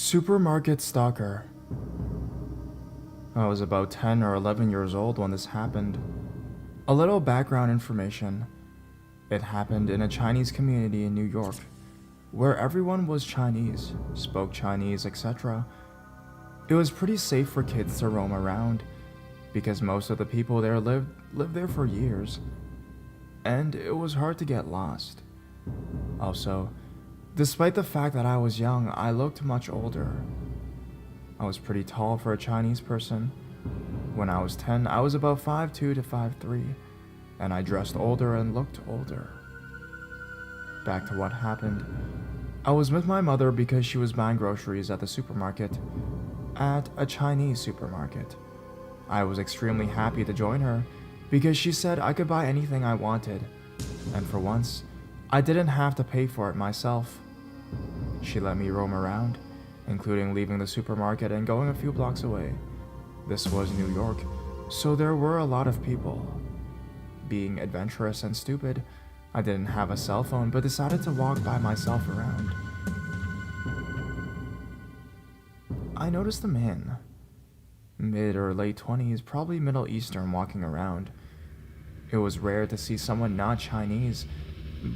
Supermarket stalker. I was about 10 or 11 years old when this happened. A little background information. It happened in a Chinese community in New York, where everyone was Chinese, spoke Chinese, etc. It was pretty safe for kids to roam around, because most of the people there lived there for years, and it was hard to get lost. Also, despite the fact that I was young, I looked much older. I was pretty tall for a Chinese person. When I was 10, I was about 5'2" to 5'3", and I dressed older and looked older. Back to what happened. I was with my mother because she was buying groceries at the supermarket, at a Chinese supermarket. I was extremely happy to join her because she said I could buy anything I wanted, and for once, I didn't have to pay for it myself. She let me roam around, including leaving the supermarket and going a few blocks away. This was New York, so there were a lot of people. Being adventurous and stupid, I didn't have a cell phone but decided to walk by myself around. I noticed a man, mid or late 20s, probably Middle Eastern, walking around. It was rare to see someone not Chinese,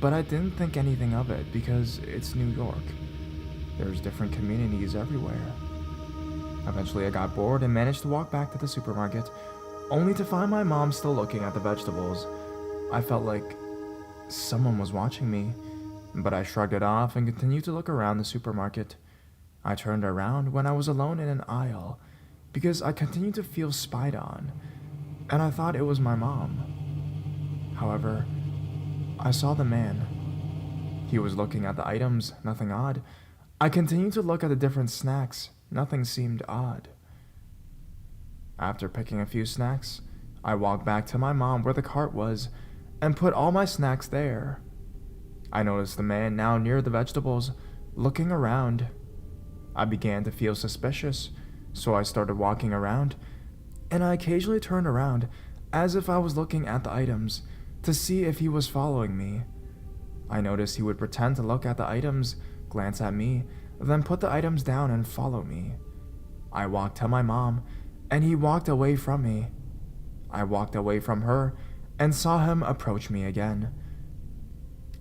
but I didn't think anything of it because it's New York. There's different communities everywhere. Eventually I got bored and managed to walk back to the supermarket, only to find my mom still looking at the vegetables. I felt like someone was watching me, but I shrugged it off and continued to look around the supermarket. I turned around when I was alone in an aisle because I continued to feel spied on, and I thought it was my mom. However, I saw the man. He was looking at the items, nothing odd. I continued to look at the different snacks. Nothing seemed odd. After picking a few snacks, I walked back to my mom where the cart was and put all my snacks there. I noticed the man now near the vegetables, looking around. I began to feel suspicious, so I started walking around, and I occasionally turned around as if I was looking at the items to see if he was following me. I noticed he would pretend to look at the items, glance at me, then put the items down and follow me. I walked to my mom, and he walked away from me. I walked away from her and saw him approach me again.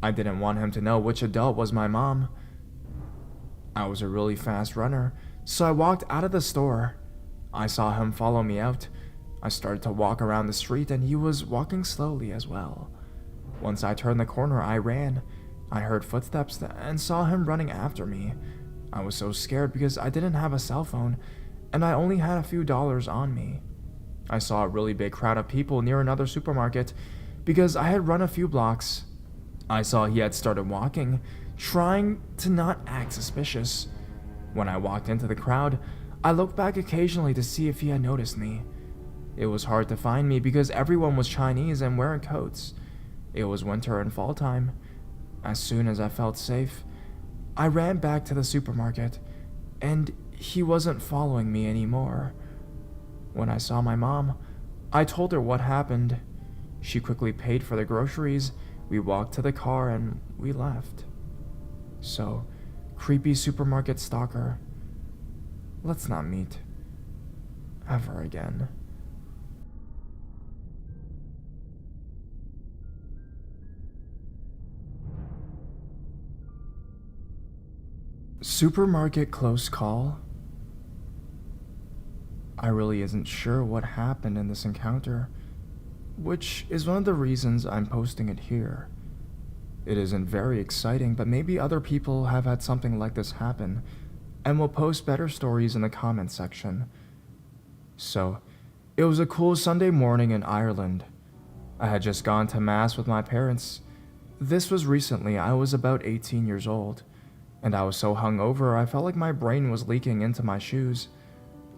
I didn't want him to know which adult was my mom. I was a really fast runner, so I walked out of the store. I saw him follow me out. I started to walk around the street, and he was walking slowly as well. Once I turned the corner, I ran. I heard footsteps and saw him running after me. I was so scared because I didn't have a cell phone, and I only had a few dollars on me. I saw a really big crowd of people near another supermarket because I had run a few blocks. I saw he had started walking, trying to not act suspicious. When I walked into the crowd, I looked back occasionally to see if he had noticed me. It was hard to find me because everyone was Chinese and wearing coats. It was winter and fall time. As soon as I felt safe, I ran back to the supermarket, and he wasn't following me anymore. When I saw my mom, I told her what happened. She quickly paid for the groceries, we walked to the car, and we left. So, creepy supermarket stalker, let's not meet ever again. Supermarket close call? I really isn't sure what happened in this encounter, which is one of the reasons I'm posting it here. It isn't very exciting, but maybe other people have had something like this happen, and will post better stories in the comments section. So, it was a cool Sunday morning in Ireland. I had just gone to mass with my parents. This was recently. I was about 18 years old. And I was so hungover I felt like my brain was leaking into my shoes.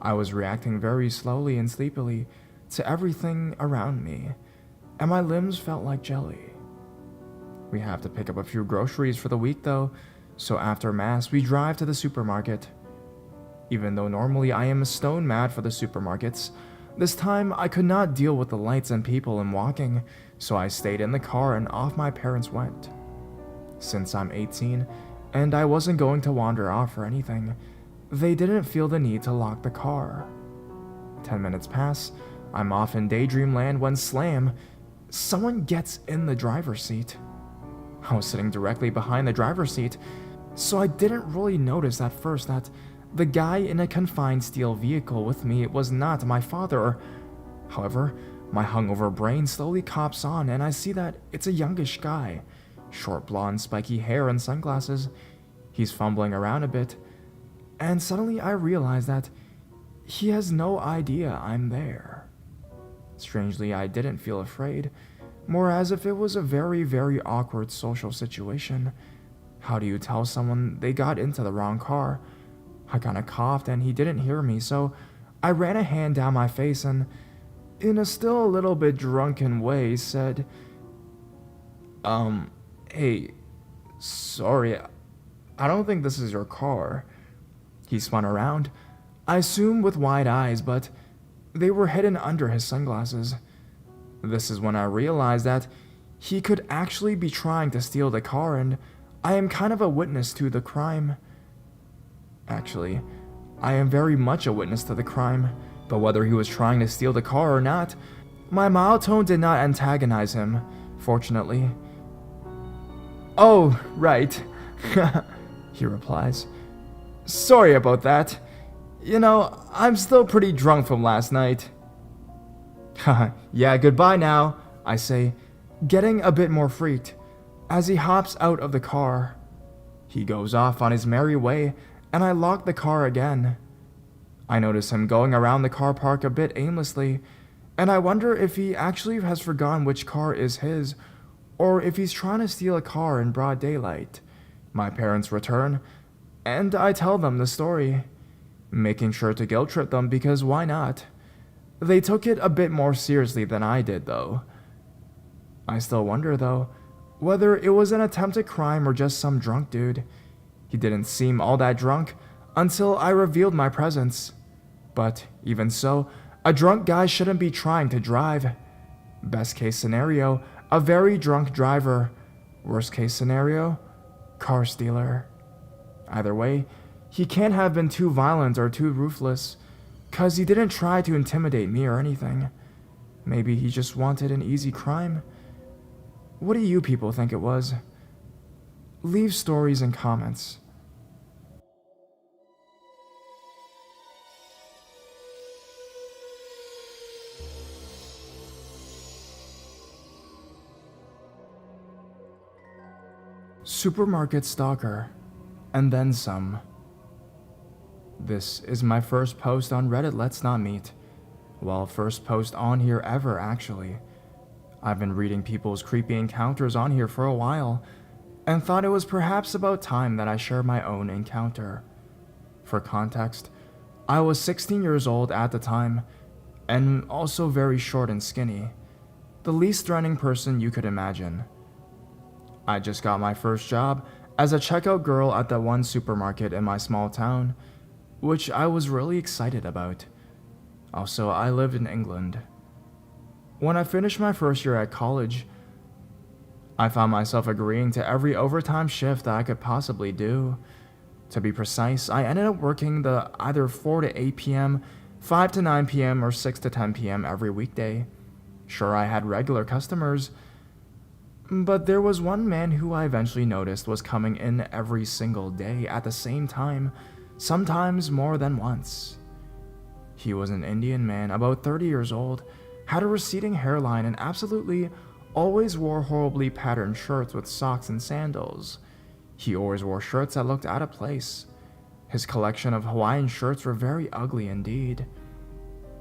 I was reacting very slowly and sleepily to everything around me, and my limbs felt like jelly. We have to pick up a few groceries for the week though, so after mass we drive to the supermarket. Even though normally I am stone mad for the supermarkets, this time I could not deal with the lights and people and walking, so I stayed in the car and off my parents went. Since I'm 18, and I wasn't going to wander off or anything, they didn't feel the need to lock the car. 10 minutes pass, I'm off in daydream land when slam, someone gets in the driver's seat. I was sitting directly behind the driver's seat, so I didn't really notice at first that the guy in a confined steel vehicle with me was not my father. However, my hungover brain slowly cops on and I see that it's a youngish guy. Short blonde spiky hair and sunglasses. He's fumbling around a bit, and suddenly I realize that he has no idea I'm there. Strangely, I didn't feel afraid, more as if it was a very, very awkward social situation. How do you tell someone they got into the wrong car? I kinda coughed and he didn't hear me, so I ran a hand down my face and, in a still a little bit drunken way, said, Hey, sorry, I don't think this is your car. He spun around, I assume with wide eyes, but they were hidden under his sunglasses. This is when I realized that he could actually be trying to steal the car, and I am kind of a witness to the crime. Actually, I am very much a witness to the crime, but whether he was trying to steal the car or not, my mild tone did not antagonize him, fortunately. Oh, right, he replies. Sorry about that. You know, I'm still pretty drunk from last night. Yeah, goodbye now, I say, getting a bit more freaked, as he hops out of the car. He goes off on his merry way, and I lock the car again. I notice him going around the car park a bit aimlessly, and I wonder if he actually has forgotten which car is his, or if he's trying to steal a car in broad daylight. My parents return, and I tell them the story, making sure to guilt trip them because why not? They took it a bit more seriously than I did, though. I still wonder, though, whether it was an attempted crime or just some drunk dude. He didn't seem all that drunk until I revealed my presence. But even so, a drunk guy shouldn't be trying to drive. Best case scenario, a very drunk driver. Worst case scenario, car stealer. Either way, he can't have been too violent or too ruthless, 'cause he didn't try to intimidate me or anything. Maybe he just wanted an easy crime. What do you people think it was? Leave stories and comments. Supermarket stalker, and then some. This is my first post on Reddit Let's Not Meet. Well, first post on here ever, actually. I've been reading people's creepy encounters on here for a while, and thought it was perhaps about time that I share my own encounter. For context, I was 16 years old at the time, and also very short and skinny. The least threatening person you could imagine. I just got my first job as a checkout girl at that one supermarket in my small town, which I was really excited about. Also, I lived in England. When I finished my first year at college, I found myself agreeing to every overtime shift that I could possibly do. To be precise, I ended up working the either 4 to 8 p.m., 5 to 9 p.m., or 6 to 10 p.m. every weekday. Sure, I had regular customers, but there was one man who I eventually noticed was coming in every single day at the same time, sometimes more than once. He was an Indian man, about 30 years old, had a receding hairline, and absolutely always wore horribly patterned shirts with socks and sandals. He always wore shirts that looked out of place. His collection of Hawaiian shirts were very ugly indeed.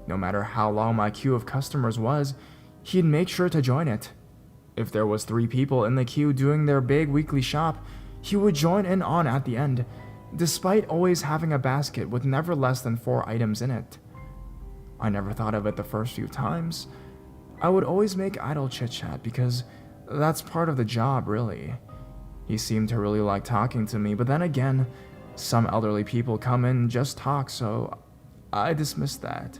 No matter how long my queue of customers was, he'd make sure to join it. If there was 3 people in the queue doing their big weekly shop, he would join in on at the end, despite always having a basket with never less than 4 items in it. I never thought of it the first few times. I would always make idle chit-chat because that's part of the job, really. He seemed to really like talking to me, but then again, some elderly people come in and just talk, so I dismissed that.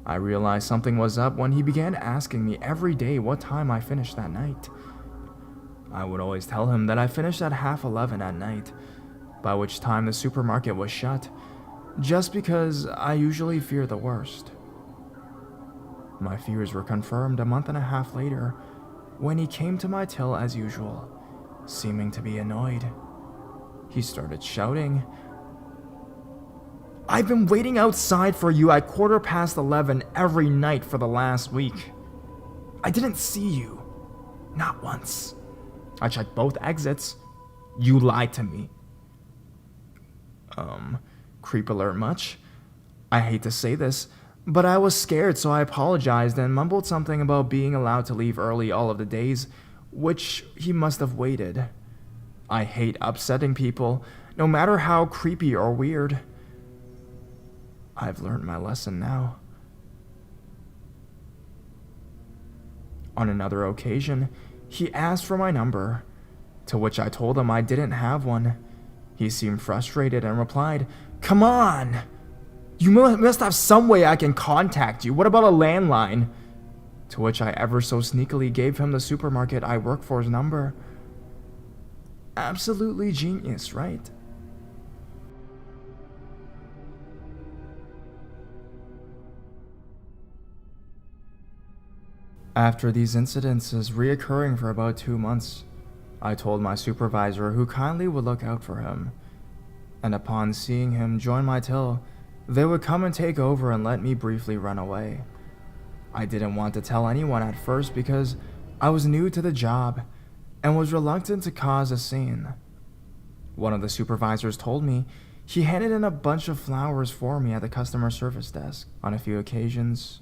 I realized something was up when he began asking me every day what time I finished that night. I would always tell him that I finished at 11:30 at night, by which time the supermarket was shut, just because I usually fear the worst. My fears were confirmed a month and a half later when he came to my till as usual, seeming to be annoyed. He started shouting, "I've been waiting outside for you at 11:15 every night for the last week. I didn't see you. Not once. I checked both exits. You lied to me." Creep alert much? I hate to say this, but I was scared, so I apologized and mumbled something about being allowed to leave early all of the days, which he must have waited. I hate upsetting people, no matter how creepy or weird. I've learned my lesson now. On another occasion, he asked for my number, to which I told him I didn't have one. He seemed frustrated and replied, "Come on! You must have some way I can contact you. What about a landline?" To which I ever so sneakily gave him the supermarket I work for's number. Absolutely genius, right? After these incidences reoccurring for about 2 months, I told my supervisor, who kindly would look out for him, and upon seeing him join my till, they would come and take over and let me briefly run away. I didn't want to tell anyone at first because I was new to the job and was reluctant to cause a scene. One of the supervisors told me he handed in a bunch of flowers for me at the customer service desk on a few occasions.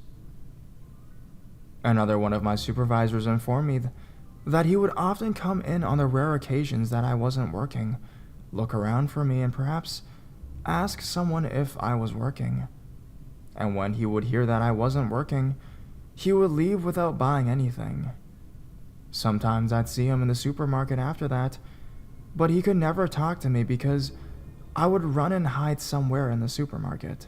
Another one of my supervisors informed me that he would often come in on the rare occasions that I wasn't working, look around for me, and perhaps ask someone if I was working. And when he would hear that I wasn't working, he would leave without buying anything. Sometimes I'd see him in the supermarket after that, but he could never talk to me because I would run and hide somewhere in the supermarket.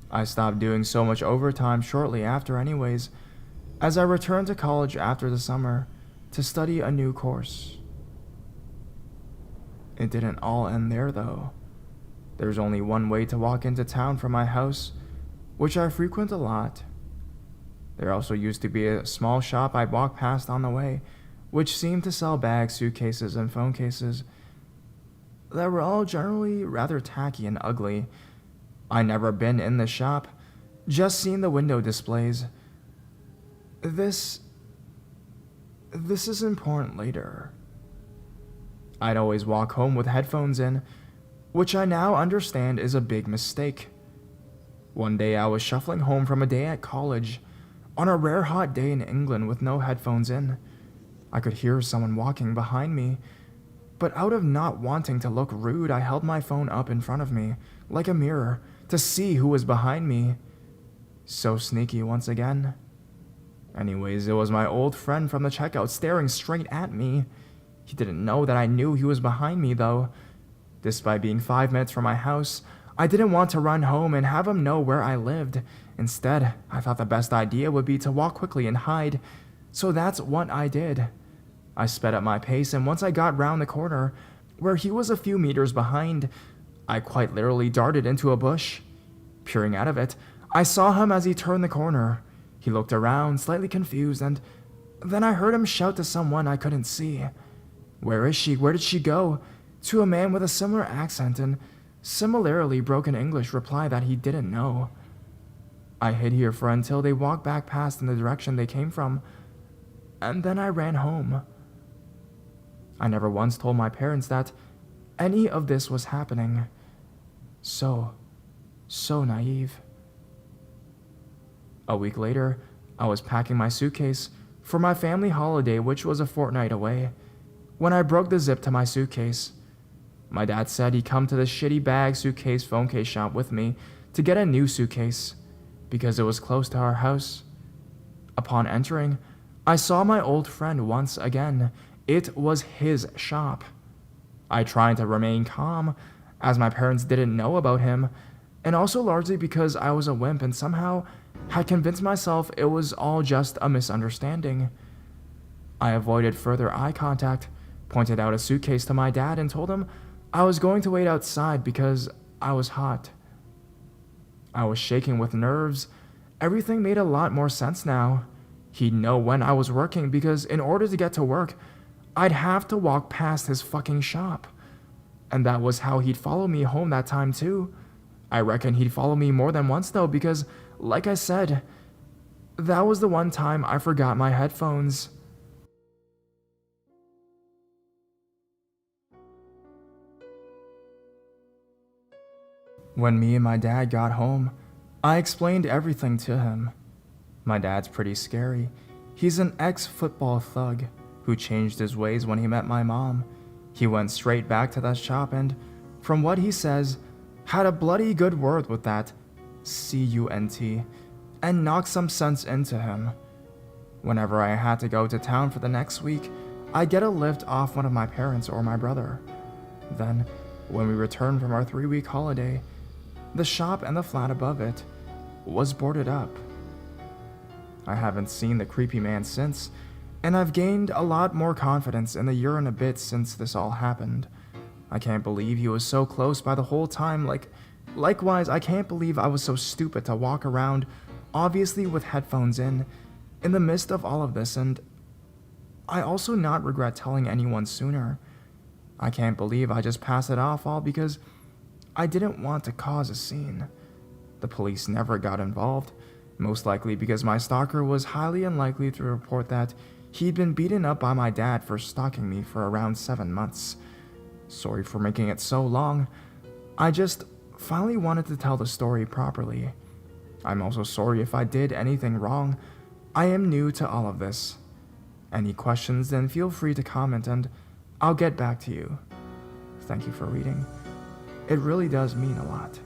I stopped doing so much overtime shortly after anyways, as I returned to college after the summer to study a new course. It didn't all end there though. There's only one way to walk into town from my house, which I frequent a lot. There also used to be a small shop I'd walk past on the way, which seemed to sell bags, suitcases, and phone cases that were all generally rather tacky and ugly. I never been in the shop, just seen the window displays. This is important later. I'd always walk home with headphones in, which I now understand is a big mistake. One day I was shuffling home from a day at college, on a rare hot day in England with no headphones in. I could hear someone walking behind me, but out of not wanting to look rude, I held my phone up in front of me, like a mirror, to see who was behind me. So sneaky once again. Anyways, it was my old friend from the checkout staring straight at me. He didn't know that I knew he was behind me though. Despite being 5 minutes from my house, I didn't want to run home and have him know where I lived. Instead, I thought the best idea would be to walk quickly and hide. So that's what I did. I sped up my pace, and once I got round the corner, where he was a few meters behind, I quite literally darted into a bush. Peering out of it, I saw him as he turned the corner. He looked around, slightly confused, and then I heard him shout to someone I couldn't see. "Where is she? Where did she go?" To a man with a similar accent and similarly broken English reply that he didn't know. I hid here for until they walked back past in the direction they came from, and then I ran home. I never once told my parents that any of this was happening. So naive. A week later, I was packing my suitcase for my family holiday, which was a fortnight away, when I broke the zip to my suitcase. My dad said he'd come to the shitty bag, suitcase, phone case shop with me to get a new suitcase, because it was close to our house. Upon entering, I saw my old friend once again. It was his shop. I tried to remain calm, as my parents didn't know about him, and also largely because I was a wimp and somehow had convinced myself it was all just a misunderstanding. I avoided further eye contact, pointed out a suitcase to my dad, and told him I was going to wait outside because I was hot. I was shaking with nerves. Everything made a lot more sense now. He'd know when I was working because in order to get to work, I'd have to walk past his fucking shop. And that was how he'd follow me home that time too. I reckon he'd follow me more than once though because, like I said, that was the one time I forgot my headphones. When me and my dad got home, I explained everything to him. My dad's pretty scary. He's an ex-football thug who changed his ways when he met my mom. He went straight back to that shop and, from what he says, had a bloody good word with that C-U-N-T and knocked some sense into him. Whenever I had to go to town for the next week, I'd get a lift off one of my parents or my brother. Then, when we returned from our 3-week holiday, the shop and the flat above it was boarded up. I haven't seen the creepy man since, and I've gained a lot more confidence in the year and a bit since this all happened. I can't believe he was so close by the whole time, likewise, I can't believe I was so stupid to walk around, obviously with headphones in the midst of all of this, and I also not regret telling anyone sooner. I can't believe I just passed it off all because I didn't want to cause a scene. The police never got involved, most likely because my stalker was highly unlikely to report that he'd been beaten up by my dad for stalking me for around 7 months. Sorry for making it so long. I just finally wanted to tell the story properly. I'm also sorry if I did anything wrong. I am new to all of this. Any questions, then feel free to comment and I'll get back to you. Thank you for reading. It really does mean a lot.